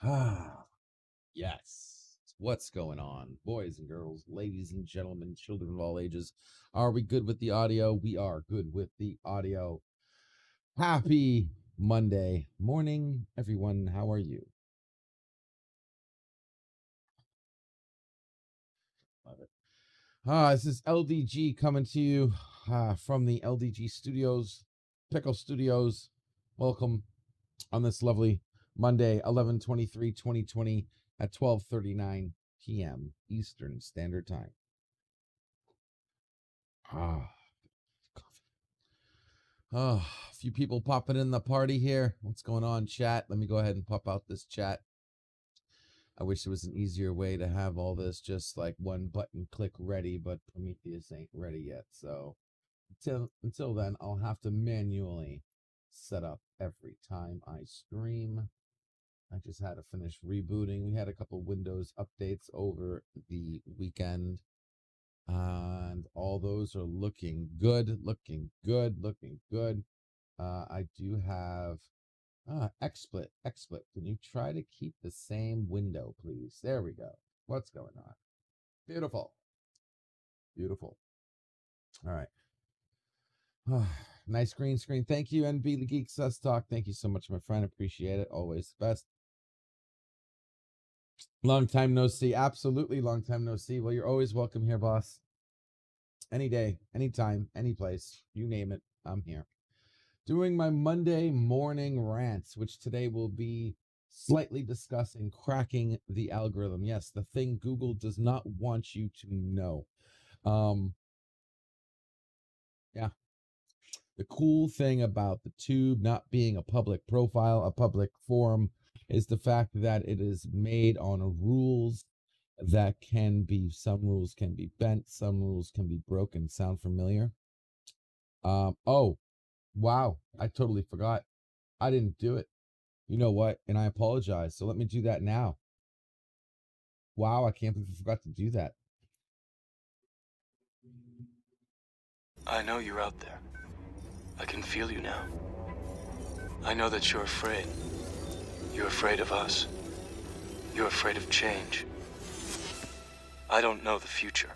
Ah, yes. What's going on, boys and girls, ladies and gentlemen, children of all ages? Are we good with the audio? We are good with the audio. Happy Monday morning, everyone. How are you? Love it. This is LDG coming to you from the LDG Studios, Pickle Studios. Welcome on this lovely Monday, 11/23/2020 at 12:39 p.m. Eastern Standard Time. Ah, a few people popping in the party here. What's going on, chat? Let me go ahead and pop out this chat. I wish there was an easier way to have all this just like one button click ready, but Prometheus ain't ready yet. So until then, I'll have to manually set up every time I stream. I just had to finish rebooting. We had a couple Windows updates over the weekend, and all those are looking good, looking good, looking good. I do have XSplit. Can you try to keep the same window, please? There we go. What's going on? Beautiful. Beautiful. All right. Nice green screen. Thank you, NB the Geek Sus Talk. Thank you so much, my friend. Appreciate it. Always the best. Long time no see. Absolutely long time no see. Well, you're always welcome here, boss. Any day, anytime, any place. You name it, I'm here. Doing my Monday morning rants, which today will be slightly discussing cracking the algorithm. Yes, the thing Google does not want you to know. Yeah. The cool thing about the tube not being a public profile, a public forum, is the fact that it is made on rules that some rules can be bent, some rules can be broken. Sound familiar? Oh, wow. I totally forgot. I didn't do it. You know what? And I apologize. So let me do that now. Wow, I can't believe I forgot to do that. I know you're out there. I can feel you now. I know that you're afraid. You're afraid of us. You're afraid of change. I don't know the future.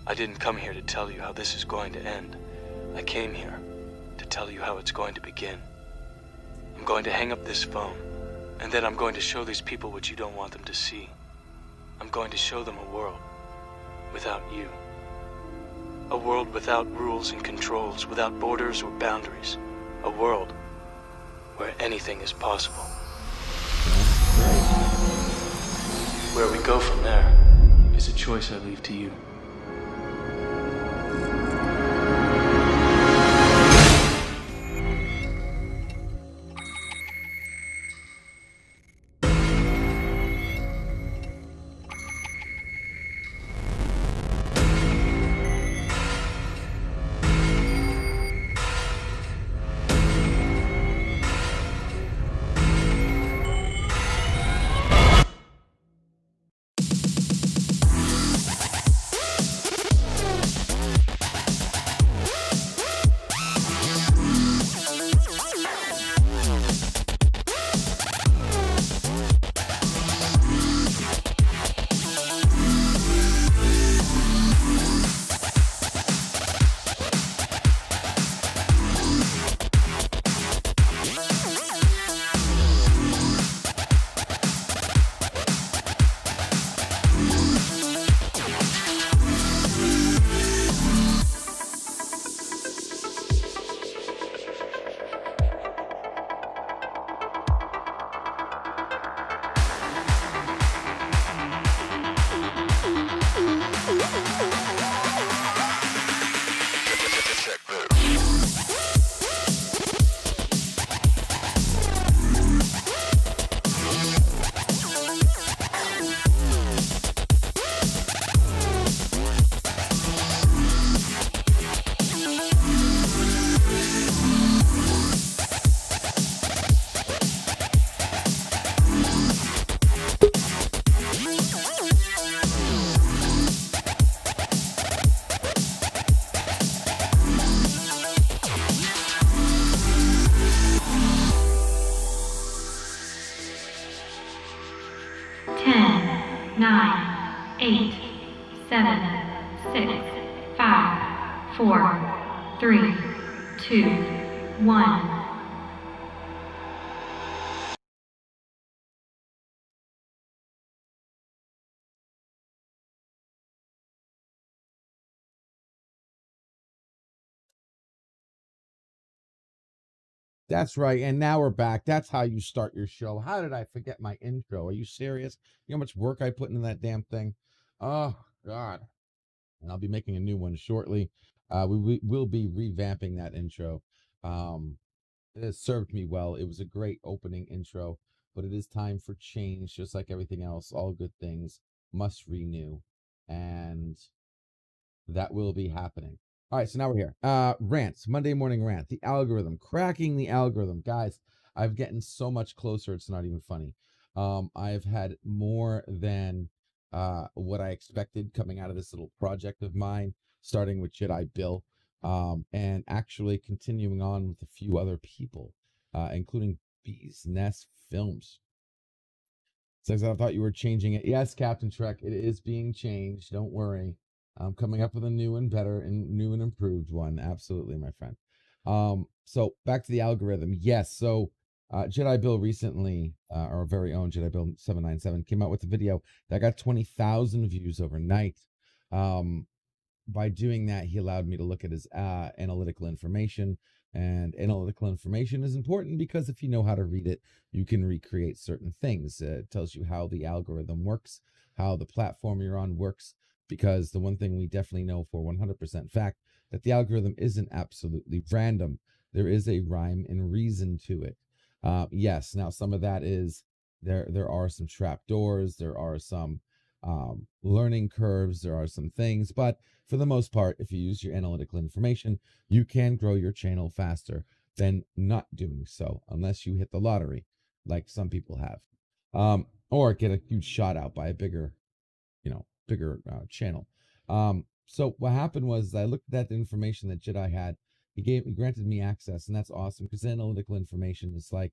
I didn't come here to tell you how this is going to end. I came here to tell you how it's going to begin. I'm going to hang up this phone, and then I'm going to show these people what you don't want them to see. I'm going to show them a world without you. A world without rules and controls, without borders or boundaries. A world where anything is possible. Where we go from there is a choice I leave to you. 9, 8, 7, 6, 5, 4, 3, 2, 1. That's right. And now we're back. That's how you start your show. How did I forget my intro? Are you serious? You know how much work I put into that damn thing? Oh, God. And I'll be making a new one shortly. We will be revamping that intro. It has served me well. It was a great opening intro, but it is time for change, just like everything else. All good things must renew. And that will be happening. All right, so now we're here. Rants, Monday morning rant, the algorithm, cracking the algorithm. Guys, I've getting so much closer, it's not even funny. I've had more than what I expected coming out of this little project of mine, starting with Jedi Bill, and actually continuing on with a few other people, including Bees Nest Films. Says, I thought you were changing it. Yes, Captain Trek, it is being changed. Don't worry. I'm coming up with a new and better and new and improved one. Absolutely, my friend. So back to the algorithm. Yes. So Jedi Bill recently, our very own Jedi Bill 797, came out with a video that got 20,000 views overnight. By doing that, he allowed me to look at his analytical information. And analytical information is important because if you know how to read it, you can recreate certain things. It tells you how the algorithm works, how the platform you're on works. Because the one thing we definitely know for 100% fact that the algorithm isn't absolutely random. There is a rhyme and reason to it. Yes, now some of that is there are some trap doors, there are some learning curves, there are some things, but for the most part, if you use your analytical information, you can grow your channel faster than not doing so, unless you hit the lottery, like some people have, or get a huge shout out by a bigger, bigger channel. So what happened was I looked at the information that Jedi had. He granted me access, and that's awesome because analytical information is like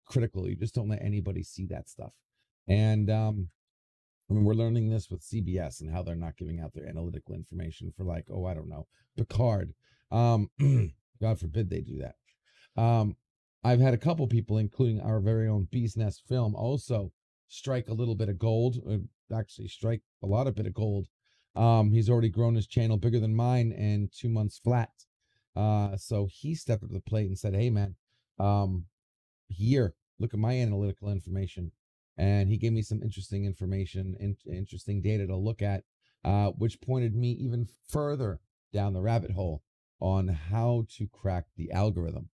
critical. You just don't let anybody see that stuff, and I mean, we're learning this with CBS and how they're not giving out their analytical information for like, oh, I don't know, Picard. God forbid they do that. I've had a couple people, including our very own Bees Nest Film, also strike a little bit of gold, actually strike a lot of bit of gold. He's already grown his channel bigger than mine in 2 months flat. So he stepped up to the plate and said, hey, man, here, look at my analytical information. And he gave me some interesting information and interesting data to look at, which pointed me even further down the rabbit hole on how to crack the algorithm.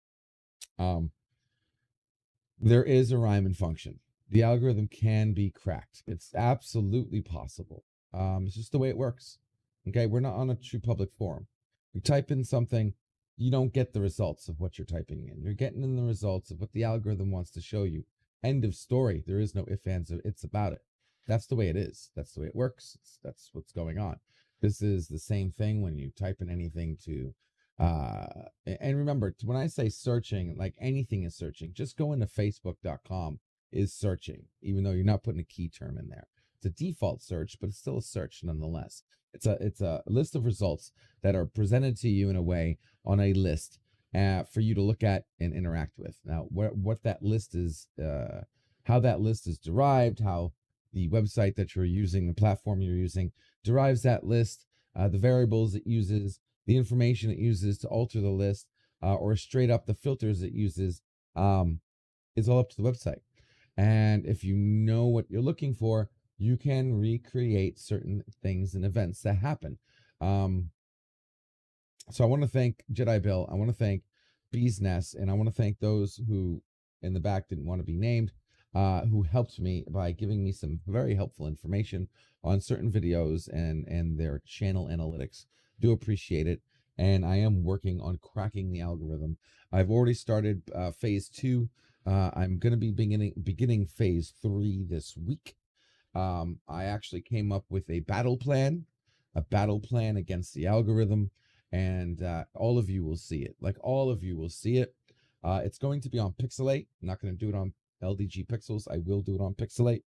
There is a rhyme and function. The algorithm can be cracked. It's absolutely possible. It's just the way it works. Okay, we're not on a true public forum. You type in something, you don't get the results of what you're typing in. You're getting in the results of what the algorithm wants to show you. End of story. There is no ifs, ands, or it's about it. That's the way it is. That's the way it works. That's what's going on. This is the same thing when you type in anything to and remember, when I say searching, like anything is searching, just go into facebook.com is searching, even though you're not putting a key term in there. It's a default search, but it's still a search nonetheless. It's a list of results that are presented to you in a way on a list for you to look at and interact with. Now, what that list is, how that list is derived, how the website that you're using, the platform you're using, derives that list, the variables it uses, the information it uses to alter the list, or straight up the filters it uses, is all up to the website. And if you know what you're looking for, you can recreate certain things and events that happen. So I want to thank Jedi Bill. I want to thank Bees Nest, and I want to thank those who in the back didn't want to be named, who helped me by giving me some very helpful information on certain videos and their channel analytics. Do appreciate it. And I am working on cracking the algorithm. I've already started phase 2. I'm going to be beginning phase 3 this week. I actually came up with a battle plan against the algorithm, and all of you will see it. Like all of you will see it. It's going to be on Pixelate. I'm not going to do it on LDG Pixels. I will do it on Pixelate.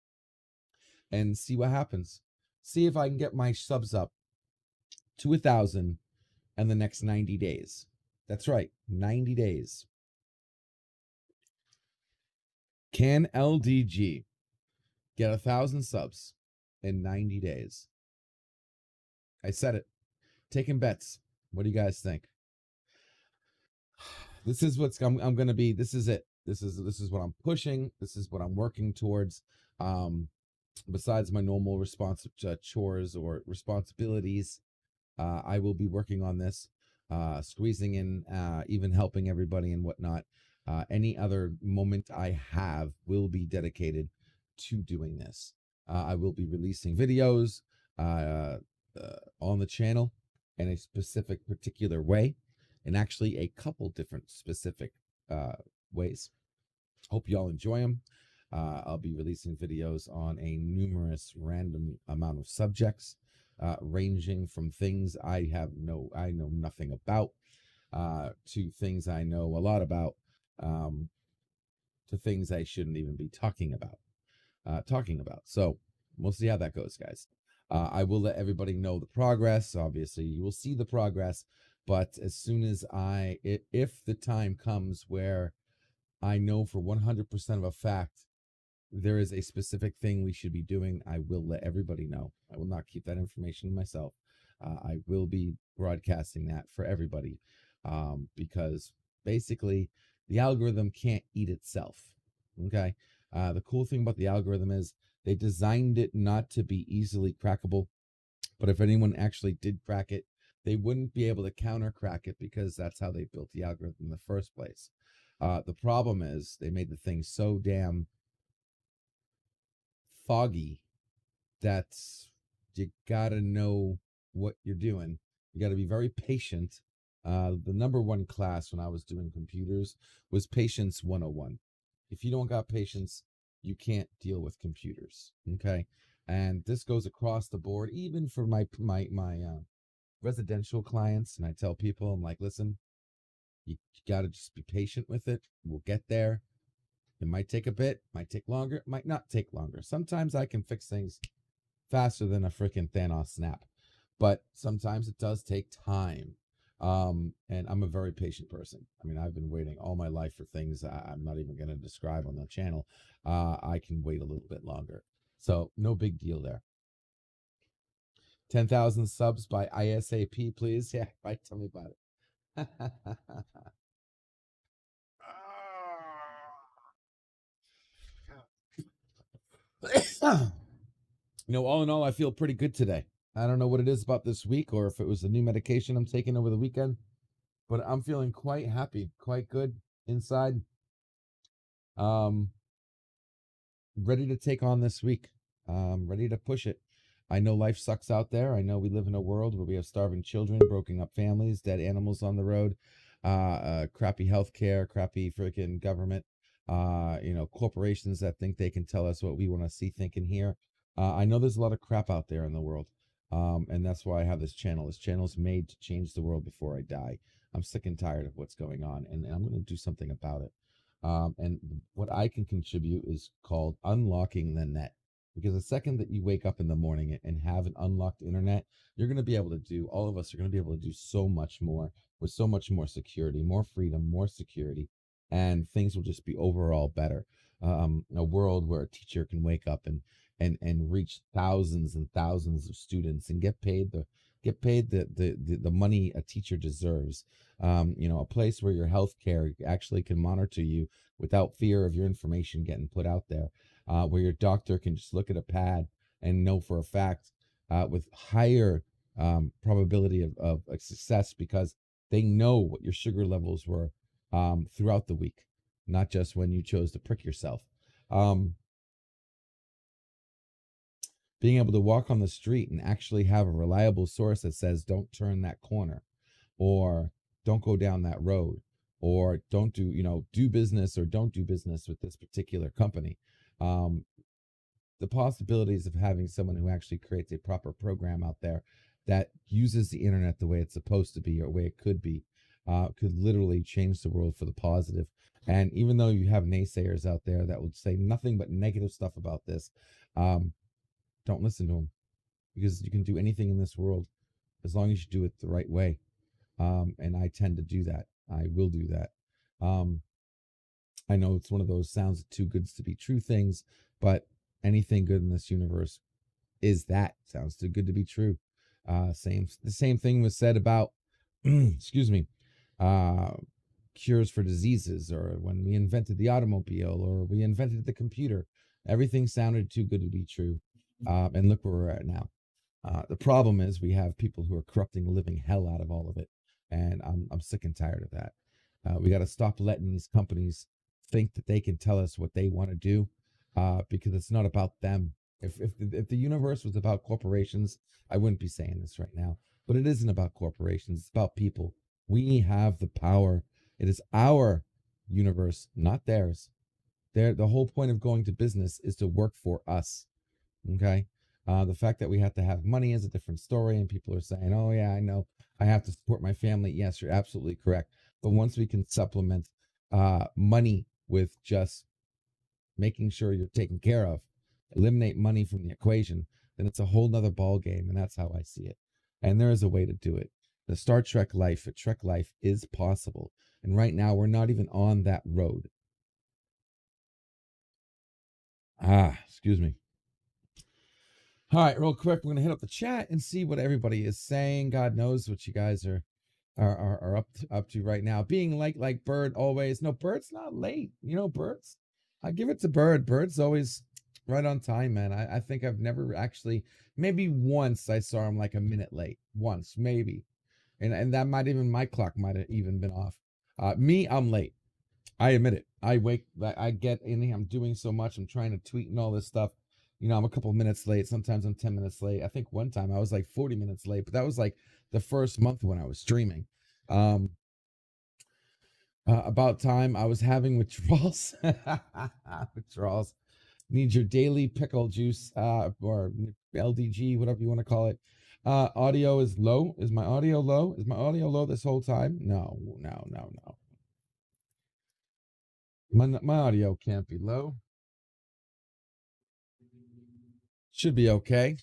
and see what happens. See if I can get my subs up to 1,000 in the next 90 days. That's right, 90 days. Can LDG get 1,000 subs in 90 days? I said it. Taking bets. What do you guys think? This is what's I'm going to be. This is it. This is what I'm pushing. This is what I'm working towards. Besides my normal chores or responsibilities, I will be working on this, squeezing in, even helping everybody and whatnot. Any other moment I have will be dedicated to doing this. I will be releasing videos on the channel in a specific particular way, and actually a couple different specific ways. Hope y'all enjoy them. I'll be releasing videos on a numerous random amount of subjects, ranging from things I know nothing about, to things I know a lot about, to things I shouldn't even be talking about. So we'll see how that goes, guys. I will let everybody know the progress. Obviously, you will see the progress, but as soon as if the time comes where I know for 100% of a fact there is a specific thing we should be doing, I will let everybody know. I will not keep that information to myself. I will be broadcasting that for everybody, because basically the algorithm can't eat itself. Okay. The cool thing about the algorithm is they designed it not to be easily crackable, but if anyone actually did crack it, they wouldn't be able to counter crack it, because that's how they built the algorithm in the first place. The problem is they made the thing so damn foggy that you gotta know what you're doing. You gotta be very patient. The number one class when I was doing computers was Patience 101. If you don't got patience, you can't deal with computers. Okay, and this goes across the board, even for my residential clients. And I tell people, I'm like, listen, you gotta just be patient with it. We'll get there. It might take a bit, might take longer, it might not take longer. Sometimes I can fix things faster than a freaking Thanos snap, but sometimes it does take time. And I'm a very patient person. I mean, I've been waiting all my life for things I'm not even going to describe on the channel. I can wait a little bit longer. So no big deal there. 10,000 subs by ISAP, please. Yeah, right. Tell me about it. All in all, I feel pretty good today. I don't know what it is about this week, or if it was the new medication I'm taking over the weekend, but I'm feeling quite happy, quite good inside. Ready to take on this week. Ready to push it. I know life sucks out there. I know we live in a world where we have starving children, broken up families, dead animals on the road, crappy healthcare, crappy freaking government, corporations that think they can tell us what we want to see, think, and hear. I know there's a lot of crap out there in the world. And that's why I have this channel. This channel is made to change the world before I die. I'm sick and tired of what's going on, and I'm going to do something about it. And what I can contribute is called unlocking the net. Because the second that you wake up in the morning and have an unlocked internet, you're going to be able to do, all of us are going to be able to do so much more with so much more security, more freedom, more security, and things will just be overall better. A world where a teacher can wake up and reach thousands and thousands of students and get paid the money a teacher deserves. A place where your health care actually can monitor you without fear of your information getting put out there, where your doctor can just look at a pad and know for a fact, with higher probability of success, because they know what your sugar levels were throughout the week, not just when you chose to prick yourself. Being able to walk on the street and actually have a reliable source that says, don't turn that corner, or don't go down that road, or don't do business, or don't do business with this particular company. The possibilities of having someone who actually creates a proper program out there that uses the internet the way it's supposed to be, or the way it could be, could literally change the world for the positive. And even though you have naysayers out there that would say nothing but negative stuff about this, Don't listen to them, because you can do anything in this world as long as you do it the right way. And I tend to do that. I will do that. I know it's one of those sounds too good to be true things, but anything good in this universe is that sounds too good to be true. The same thing was said about excuse me, cures for diseases, or when we invented the automobile, or we invented the computer. Everything sounded too good to be true. And look where we're at now. The problem is we have people who are corrupting the living hell out of all of it, and I'm sick and tired of that. We got to stop letting these companies think that they can tell us what they want to do, because it's not about them. If the universe was about corporations, I wouldn't be saying this right now. But it isn't about corporations. It's about people. We have the power. It is our universe, not theirs. The whole point of going to business is to work for us. Okay. The fact that we have to have money is a different story, and people are saying, "Oh yeah, I know, I have to support my family." Yes, you're absolutely correct. But once we can supplement money with just making sure you're taken care of, eliminate money from the equation, then it's a whole nother ball game, and that's how I see it. And there is a way to do it. The Star Trek life, a Trek life, is possible, and right now we're not even on that road. Excuse me. All right, real quick, we're gonna hit up the chat and see what everybody is saying. God knows what you guys are up to right now. Being like Bird always. No, Bird's not late. You know, Bird's. I give it to Bird. Bird's always right on time, man. I think I've never actually. Maybe once I saw him like a minute late. Once, maybe, and that might even my clock might have even been off. Me, I'm late. I admit it. I get in. I'm doing so much. I'm trying to tweet and all this stuff. You know, I'm a couple minutes late. Sometimes I'm 10 minutes late. I think one time I was like 40 minutes late, but that was like the first month when I was streaming. About time. I was having withdrawals. Withdrawals. Need your daily pickle juice, or LDG, whatever you want to call it. Audio is low. Is my audio low? Is my audio low this whole time? No. My audio can't be low. Should be okay.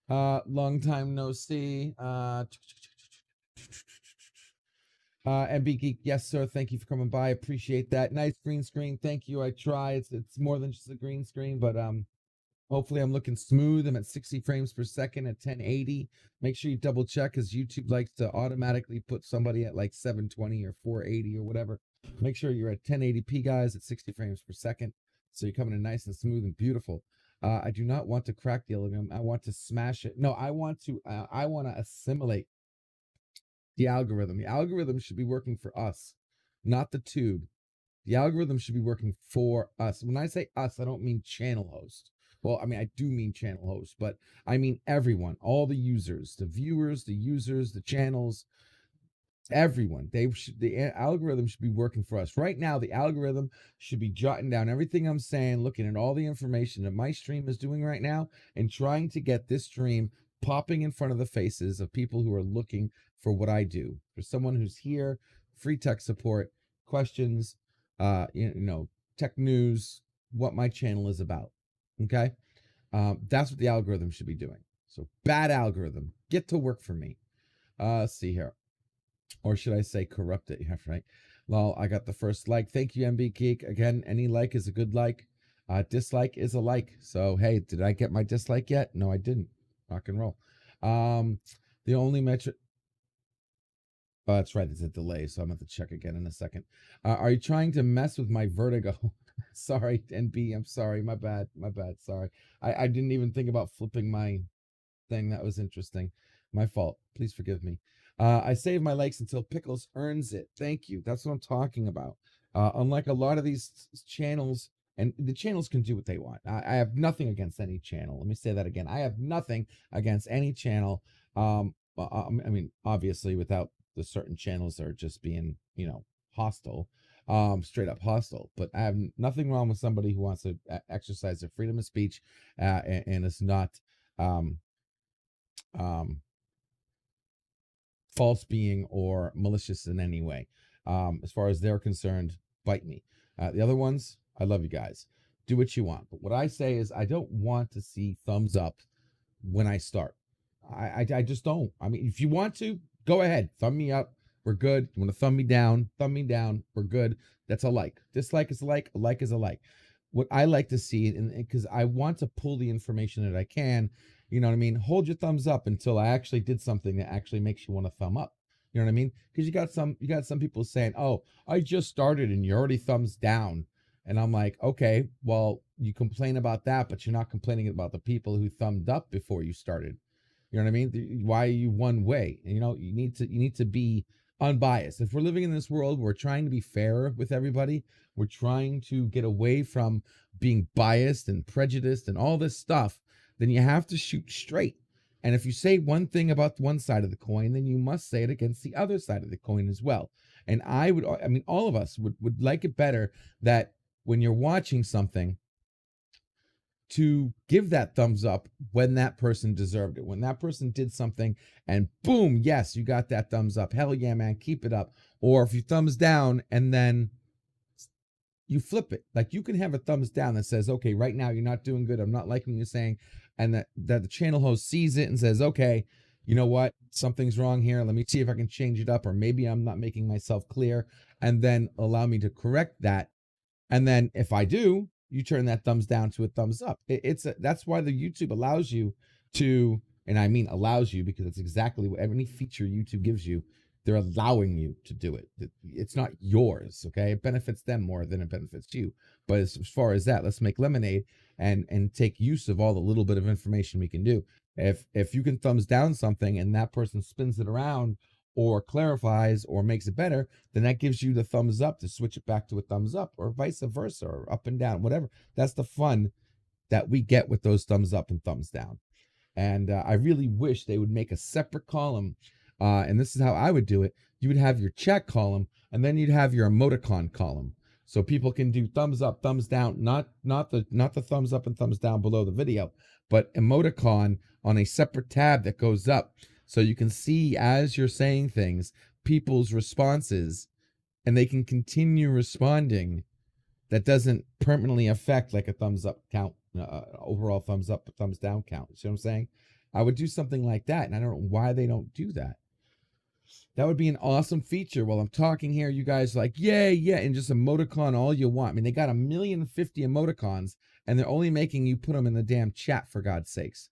Long time no see. MB Geek, yes sir. Thank you for coming by. Appreciate that. Nice green screen. Thank you. I try. It's more than just a green screen, but hopefully I'm looking smooth. I'm at 60 frames per second at 1080. Make sure you double check, because YouTube likes to automatically put somebody at like 720 or 480 or whatever. Make sure you're at 1080p, guys, at 60 frames per second. So you're coming in nice and smooth and beautiful. I do not want to crack the algorithm. I want to smash it. No, I want to assimilate the algorithm. The algorithm should be working for us, not the tube. The algorithm should be working for us. When I say us, I don't mean channel host. Well, I mean, I do mean channel host, but I mean everyone, all the users, the viewers, the users, the channels, everyone. The algorithm should be working for us. Right now, the algorithm should be jotting down everything I'm saying, looking at all the information that my stream is doing right now, and trying to get this stream popping in front of the faces of people who are looking for what I do. For someone who's here, free tech support, questions, tech news, what my channel is about. Okay? That's what the algorithm should be doing. So bad algorithm, get to work for me. Let's see here. Or should I say corrupt it? Yeah, right. Well, I got the first like. Thank you, MB Geek. Again, any like is a good like. Dislike is a like. So, hey, did I get my dislike yet? No, I didn't. Rock and roll. The only metric. Oh, that's right. There's a delay, so I'm going to check again in a second. Are you trying to mess with my vertigo? Sorry, NB. I'm sorry. My bad. Sorry. I didn't even think about flipping my thing. That was interesting. My fault. Please forgive me. I save my likes until Pickles earns it. Thank you. That's what I'm talking about. Unlike a lot of these channels, and the channels can do what they want. I have nothing against any channel. Let me say that again. I have nothing against any channel. I mean, obviously, without the certain channels that are just being, hostile, straight up hostile. But I have nothing wrong with somebody who wants to exercise their freedom of speech, and is not false being or malicious in any way. As far as they're concerned, bite me. The other ones, I love you guys. do what you want. But what I say is I don't want to see thumbs up when I start. I just don't. I mean, if you want to, go ahead. Thumb me up. We're good. You want to thumb me down? Thumb me down. We're good. That's a like. Dislike is a like. A like is a like. What I like to see, and because I want to pull the information that I can, you know what I mean? Hold your thumbs up until I actually did something that actually makes you want to thumb up. You know what I mean? Because you got some people saying, "Oh, I just started and you're already thumbs down." And I'm like, okay, well, you complain about that, but you're not complaining about the people who thumbed up before you started. You know what I mean? Why are you one way? And, you know, you need to be unbiased. If we're living in this world, we're trying to be fair with everybody. We're trying to get away from being biased and prejudiced and all this stuff. Then you have to shoot straight. And if you say one thing about one side of the coin, then you must say it against the other side of the coin as well. And I mean, all of us would like it better that when you're watching something, to give that thumbs up when that person deserved it. When that person did something and boom, yes, you got that thumbs up. Hell yeah, man, keep it up. Or if you thumbs down and then you flip it. Like you can have a thumbs down that says, okay, right now you're not doing good. I'm not liking what you're saying. And that the channel host sees it and says, okay, you know what? Something's wrong here. Let me see if I can change it up. Or maybe I'm not making myself clear. And then allow me to correct that. And then if I do, you turn that thumbs down to a thumbs up. That's why the YouTube allows you to, and I mean allows you because it's exactly what any feature YouTube gives you. They're allowing you to do it. It's not yours, okay? It benefits them more than it benefits you. But as far as that, let's make lemonade and take use of all the little bit of information we can do. If you can thumbs down something and that person spins it around or clarifies or makes it better, then that gives you the thumbs up to switch it back to a thumbs up or vice versa or up and down, whatever. That's the fun that we get with those thumbs up and thumbs down. And I really wish they would make a separate column. And this is how I would do it. You would have your chat column and then you'd have your emoticon column. So people can do thumbs up, thumbs down, not the thumbs up and thumbs down below the video, but emoticon on a separate tab that goes up. So you can see as you're saying things, people's responses, and they can continue responding. That doesn't permanently affect like a thumbs up count, overall thumbs up, thumbs down count. You see what I'm saying? I would do something like that, and I don't know why they don't do that. That would be an awesome feature. While I'm talking here, you guys are like, yeah, and just emoticon all you want. I mean, they got 1,050,000 emoticons, and they're only making you put them in the damn chat, for God's sakes.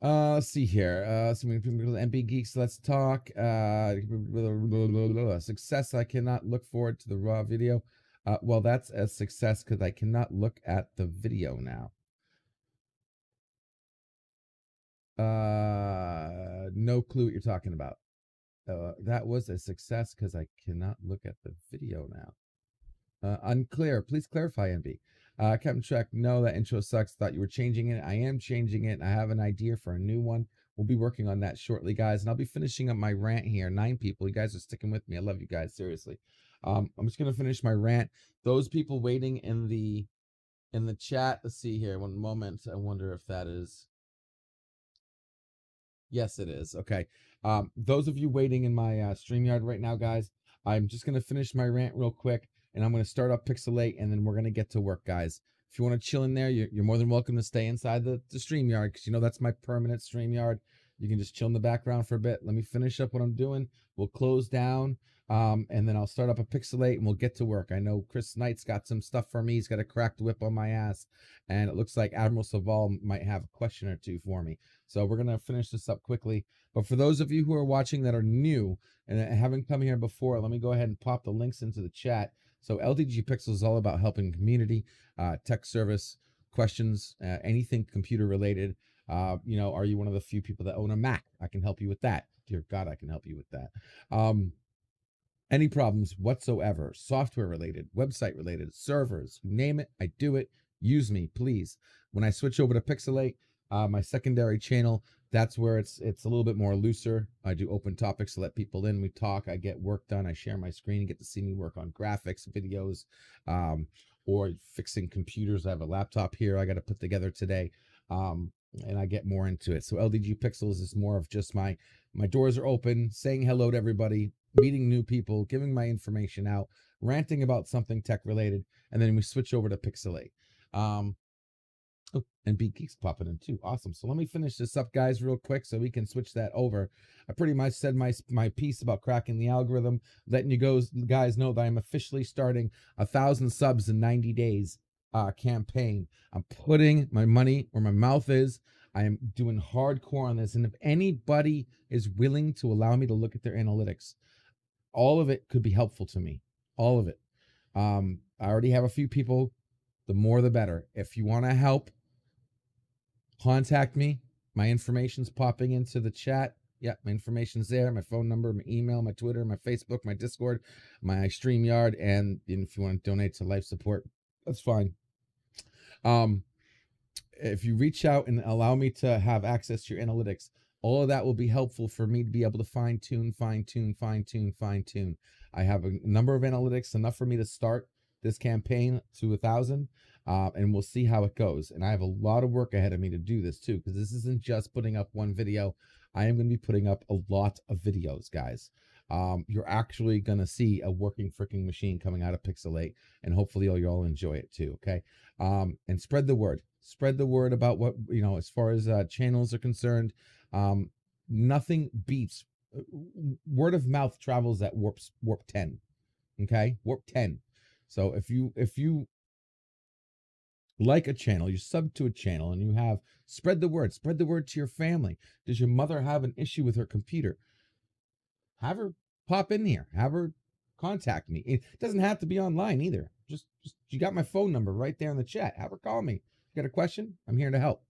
Let's see here. So many people, MB Geeks, let's talk. Success, I cannot look forward to the raw video. Well, that's a success because I cannot look at the video now. No clue what you're talking about. That was a success because I cannot look at the video now. Unclear. Please clarify, MB. Captain Trek, no, that intro sucks. Thought you were changing it. I am changing it. I have an idea for a new one. We'll be working on that shortly, guys. And I'll be finishing up my rant here. 9 people. You guys are sticking with me. I love you guys, seriously. I'm just gonna finish my rant. Those people waiting in the chat. Let's see here. One moment. I wonder if that is. Yes, it is. Okay. Those of you waiting in my StreamYard right now, guys, I'm just gonna finish my rant real quick. And I'm going to start up Pixelate, and then we're going to get to work, guys. If you want to chill in there, you're more than welcome to stay inside the StreamYard, because you know that's my permanent StreamYard. You can just chill in the background for a bit. Let me finish up what I'm doing. We'll close down, and then I'll start up a Pixelate, and we'll get to work. I know Chris Knight's got some stuff for me. He's got a cracked whip on my ass, and it looks like Admiral Saval might have a question or two for me. So we're going to finish this up quickly. But for those of you who are watching that are new and haven't come here before, let me go ahead and pop the links into the chat. So LDG Pixel is all about helping community, tech service, questions, anything computer related. You know, are you one of the few people that own a Mac? I can help you with that. Dear God, I can help you with that. Any problems whatsoever, software related, website related, servers, name it, I do it. Use me, please. When I switch over to Pixelate, my secondary channel, that's where it's a little bit more looser. I do open topics to let people in. We talk. I get work done. I share my screen. You get to see me work on graphics, videos, or fixing computers. I have a laptop here I got to put together today, and I get more into it. So LDG Pixels is more of just my doors are open, saying hello to everybody, meeting new people, giving my information out. ranting about something tech related, and then we switch over to Pixelate. Oh, and Beat Geeks popping in too. Awesome. So let me finish this up, guys, real quick so we can switch that over. I pretty much said my piece about cracking the algorithm, letting you guys know that I'm officially starting 1,000 subs in 90 days campaign. I'm putting my money where my mouth is. I am doing hardcore on this. And if anybody is willing to allow me to look at their analytics, all of it could be helpful to me. All of it. I already have a few people. The more, the better. If you want to help, contact me. My information's popping into the chat. Yeah, my information's there. My phone number, my email, my Twitter, my Facebook, my Discord, my StreamYard. And if you want to donate to life support, that's fine. If you reach out and allow me to have access to your analytics, all of that will be helpful for me to be able to fine tune. I have a number of analytics, enough for me to start this campaign to 1,000, and we'll see how it goes. And I have a lot of work ahead of me to do this too, because this isn't just putting up one video. I am going to be putting up a lot of videos, guys. You're actually going to see a working freaking machine coming out of Pixelate, and hopefully you'll all enjoy it too. Okay. And spread the word. Spread the word about what, as far as channels are concerned. Nothing beats word of mouth travels at warp 10. Okay. Warp 10. So if you like a channel, you sub to a channel, and you have, spread the word to your family. Does your mother have an issue with her computer? Have her pop in here, have her contact me. It doesn't have to be online either. Just you got my phone number right there in the chat. Have her call me. You got a question? I'm here to help.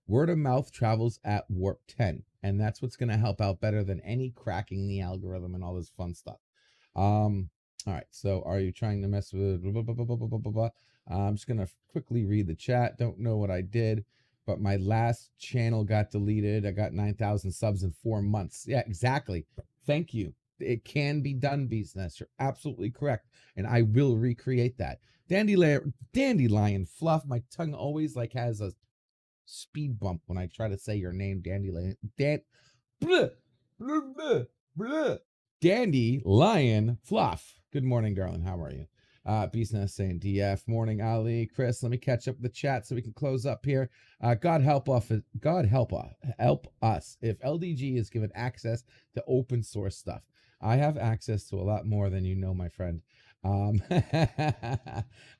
Word of mouth travels at warp 10, and that's what's going to help out better than any cracking the algorithm and all this fun stuff. All right, so are you trying to mess with blah, blah, blah, blah, blah, blah, blah. I'm just going to quickly read the chat. Don't know what I did, but my last channel got deleted. I got 9,000 subs in 4 months. Yeah, exactly. Thank you. It can be done, Beastnest. You're absolutely correct, and I will recreate that. Dandelion Fluff. My tongue always has a speed bump when I try to say your name, Dandelion. Dandelion Fluff. Good morning, darling. How are you? Beastnest saying DF. Morning, Ali. Chris, let me catch up with the chat so we can close up here. God help us if LDG is given access to open source stuff. I have access to a lot more than you know, my friend.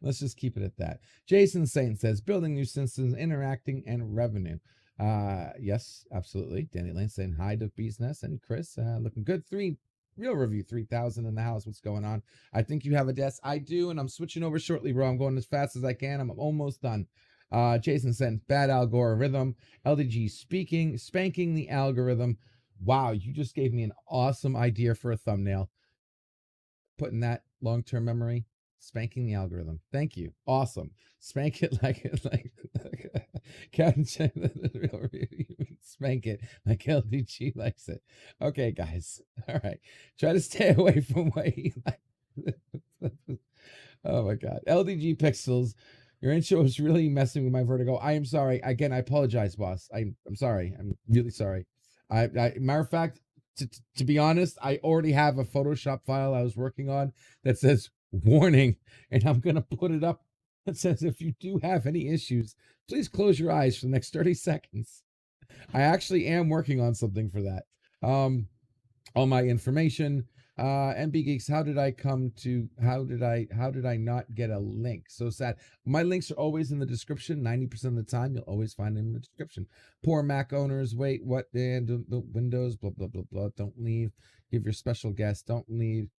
Let's just keep it at that. Jason Saint says building new systems, interacting, and revenue. Yes, absolutely. Danny Lane saying hi to Beastnest and Chris. Looking good. Real review 3,000 in the house. What's going on? I think you have a desk. I do, and I'm switching over shortly, bro. I'm going as fast as I can. I'm almost done. Jason sent bad algorithm. LDG spanking the algorithm. Wow, you just gave me an awesome idea for a thumbnail. Putting that long-term memory, spanking the algorithm. Thank you. Awesome. Spank it like Captain spank it like LDG likes it. Okay, guys. All right. Try to stay away from what he likes. Oh my God. LDG Pixels. Your intro is really messing with my vertigo. I am sorry. Again, I apologize, boss. I'm sorry. I'm really sorry. Matter of fact, to be honest, I already have a Photoshop file I was working on that says warning, and I'm going to put it up that says if you do have any issues, please close your eyes for the next 30 seconds. I actually am working on something for that. All my information, MB Geeks, how did I not get a link? So sad. My links are always in the description. 90% of the time, you'll always find them in the description. Poor Mac owners, wait, what? And the Windows, blah, blah, blah, blah. Don't leave. Give your special guest. Don't leave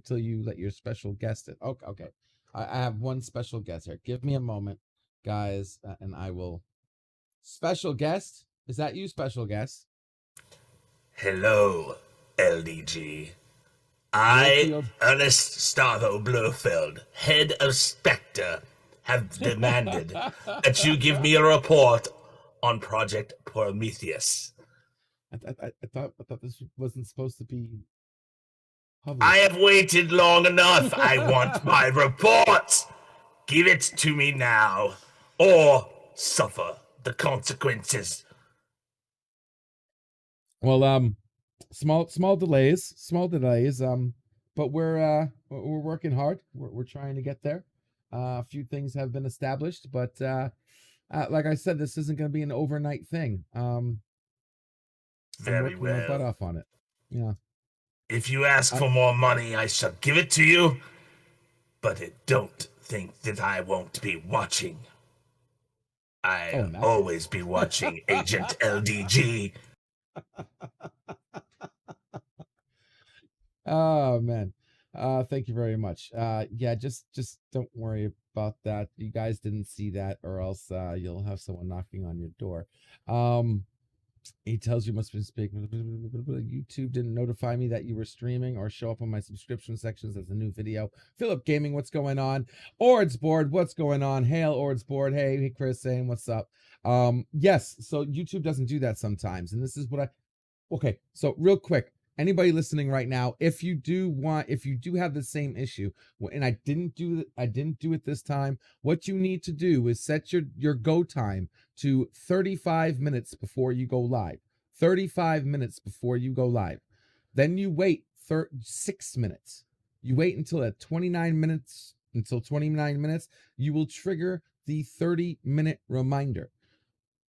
till you let your special guest in. Okay. I have one special guest here. Give me a moment, guys, and I will. Special guest? Is that you, special guest? Hello, LDG. I, Ernest Starvo Blofeld, head of Spectre, have demanded that you give me a report on Project Prometheus. I thought this wasn't supposed to be public. I have waited long enough. I want my report. Give it to me now, or suffer the consequences. Well, small delays. but we're working hard. We're trying to get there. A few things have been established, but like I said, this isn't going to be an overnight thing. I'm Very working my butt well. off on it. Yeah. If you ask I, for more money, I shall give it to you, but don't think that I won't be watching. I'll no. always be watching Agent LDG. Oh man. Thank you very much. Yeah, just don't worry about that. You guys didn't see that, or else you'll have someone knocking on your door. He tells you must be speaking. YouTube didn't notify me that you were streaming or show up on my subscription sections as a new video. Philip Gaming, what's going on? Ords Board, what's going on? Hail Ords Board. Hey Chris saying what's up. Yes, so YouTube doesn't do that sometimes, and this is what okay, so real quick, anybody listening right now, if you do have the same issue, and I didn't do it this time, what you need to do is set your go time to 35 minutes before you go live. 35 minutes before you go live. Then you wait 6 minutes. You wait until 29 minutes, you will trigger the 30-minute reminder.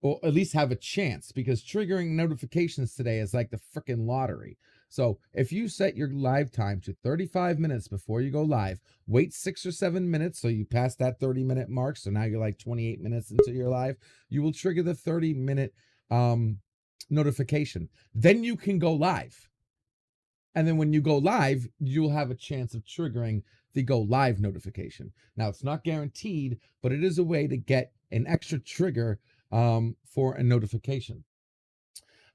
Or at least have a chance, because triggering notifications today is like the freaking lottery. So if you set your live time to 35 minutes before you go live, wait 6 or 7 minutes so you pass that 30-minute mark. So now you're like 28 minutes into your live. You will trigger the 30-minute notification. Then you can go live. And then when you go live, you'll have a chance of triggering the go live notification. Now, it's not guaranteed, but it is a way to get an extra trigger for a notification.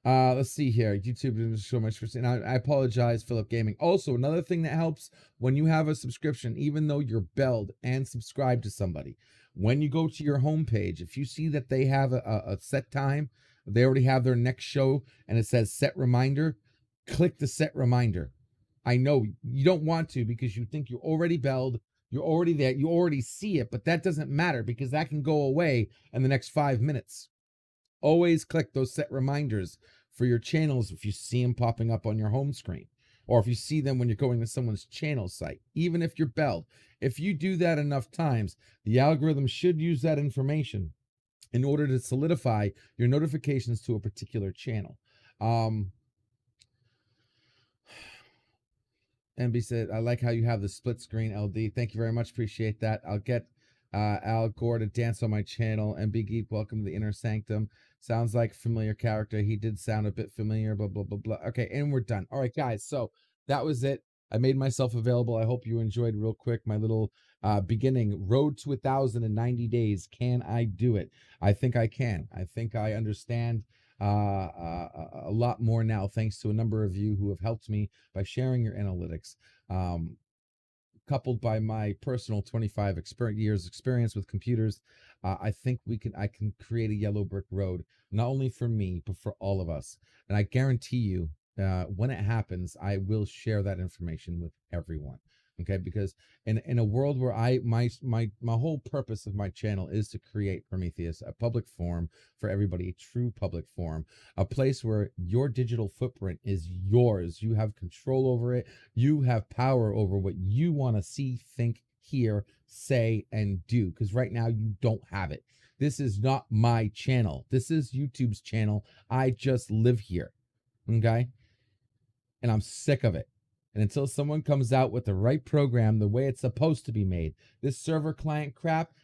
Let's see here. YouTube didn't so much for saying. I apologize, Philip Gaming. Also, another thing that helps when you have a subscription, even though you're belled and subscribed to somebody, when you go to your homepage, if you see that they have a set time, they already have their next show, and it says set reminder, click the set reminder. I know you don't want to because you think you're already belled. You're already there. You already see it, but that doesn't matter because that can go away in the next 5 minutes. Always click those set reminders for your channels if you see them popping up on your home screen, or if you see them when you're going to someone's channel site, even if you're belled. If you do that enough times, the algorithm should use that information in order to solidify your notifications to a particular channel. MB said, I like how you have the split screen, LD. Thank you very much. Appreciate that. I'll get Al Gore to dance on my channel. MB Geek, welcome to the Inner Sanctum. Sounds like a familiar character. He did sound a bit familiar, blah, blah, blah, blah. Okay, and we're done. All right, guys, so that was it. I made myself available. I hope you enjoyed real quick my little beginning. Road to 1,090 days. Can I do it? I think I can. I think I understand a lot more now, thanks to a number of you who have helped me by sharing your analytics, coupled by my personal 25 years experience with computers. I think I can create a yellow brick road, not only for me, but for all of us. And I guarantee you, when it happens, I will share that information with everyone. Okay, because in a world where my whole purpose of my channel is to create Prometheus, a public forum for everybody, a true public forum, a place where your digital footprint is yours. You have control over it. You have power over what you want to see, think, hear, say, and do. Because right now you don't have it. This is not my channel. This is YouTube's channel. I just live here. Okay, and I'm sick of it. And until someone comes out with the right program, the way it's supposed to be made, this server client crap,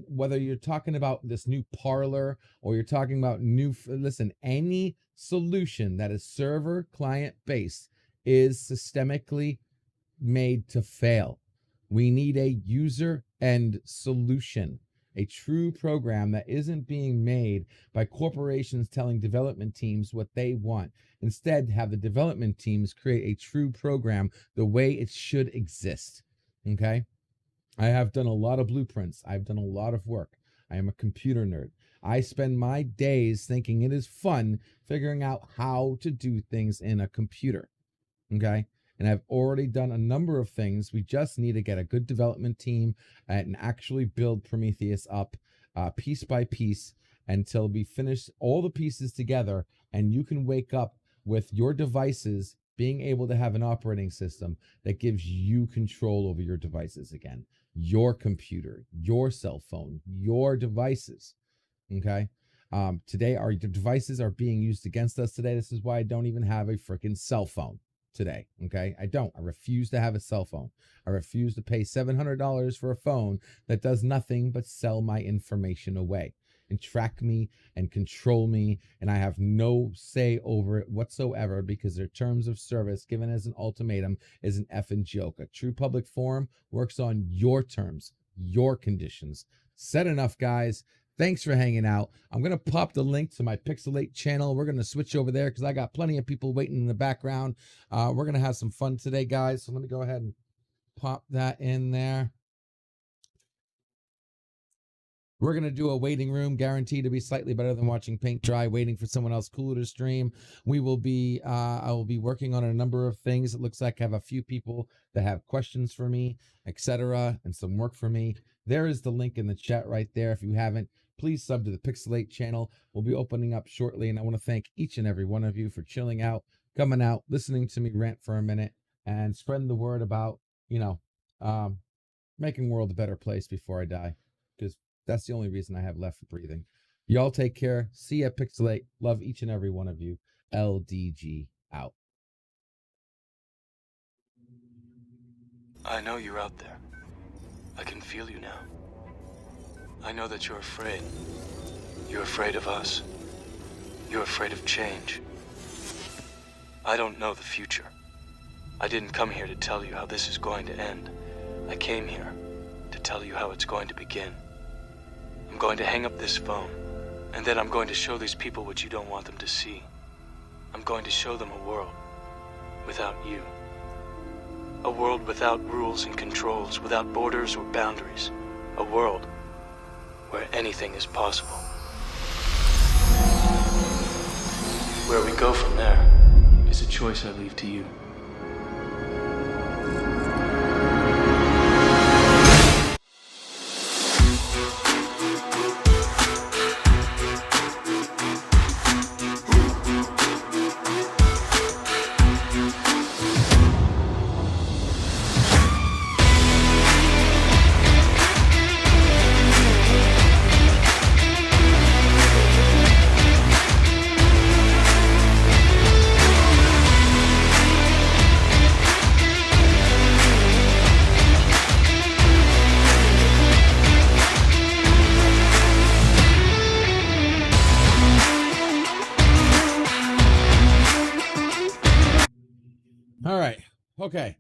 whether you're talking about this new Parler or you're talking about listen, any solution that is server client based is systemically made to fail. We need a user end solution, a true program that isn't being made by corporations telling development teams what they want. Instead, have the development teams create a true program the way it should exist. Okay? I have done a lot of blueprints. I've done a lot of work. I am a computer nerd. I spend my days thinking it is fun figuring out how to do things in a computer. Okay? And I've already done a number of things. We just need to get a good development team and actually build Prometheus up piece by piece until we finish all the pieces together, and you can wake up with your devices being able to have an operating system that gives you control over your devices again, your computer, your cell phone, your devices. Okay. Today, our devices are being used against us today. This is why I don't even have a freaking cell phone today. Okay. I don't. I refuse to have a cell phone. I refuse to pay $700 for a phone that does nothing but sell my information away and track me and control me. And I have no say over it whatsoever because their terms of service given as an ultimatum is an effing joke. A true public forum works on your terms, your conditions. Said enough, guys. Thanks for hanging out. I'm going to pop the link to my Pixelate channel. We're going to switch over there because I got plenty of people waiting in the background. We're going to have some fun today, guys. So let me go ahead and pop that in there. We're going to do a waiting room, guaranteed to be slightly better than watching paint dry, waiting for someone else cooler to stream. We will be, I will be working on a number of things. It looks like I have a few people that have questions for me, etc., and some work for me. There is the link in the chat right there. If you haven't, please sub to the Pixelate channel. We'll be opening up shortly, and I want to thank each and every one of you for chilling out, coming out, listening to me rant for a minute, and spreading the word about, making the world a better place before I die, because that's the only reason I have left for breathing. Y'all take care. See ya, Pixelate. Love each and every one of you. LDG out. I know you're out there. I can feel you now. I know that you're afraid. You're afraid of us. You're afraid of change. I don't know the future. I didn't come here to tell you how this is going to end. I came here to tell you how it's going to begin. I'm going to hang up this phone, and then I'm going to show these people what you don't want them to see. I'm going to show them a world without you. A world without rules and controls, without borders or boundaries. A world where anything is possible. Where we go from there is a choice I leave to you. All right. Okay.